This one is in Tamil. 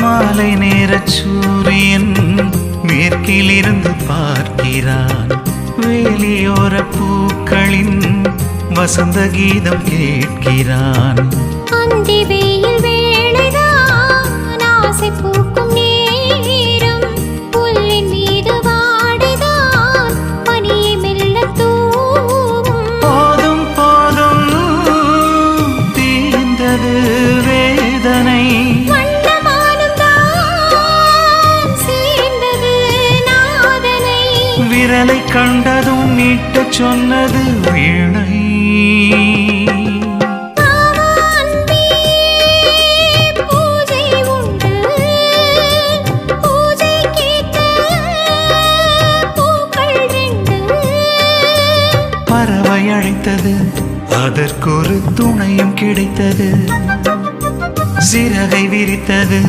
மாலை நேர சூரியன் மேற்கிலிருந்து பார்க்கிறான். வேலியோர பூக்களின் வசந்த கீதம் கேட்கிறான். அந்தி வெயில் வேளைதான் ஆசை பூக்கும் நேரம். புல்லின் மீது வாடைதான் பனியை மெல்ல தூவும். போதும் போதும் தீர்ந்தது வேதனை. விரலை கண்டதும் மீட்டச் சொன்னது வீணை. பறவை அழைத்தது, அதற்கொரு துணையும் கிடைத்தது. சிறகை விரித்தது.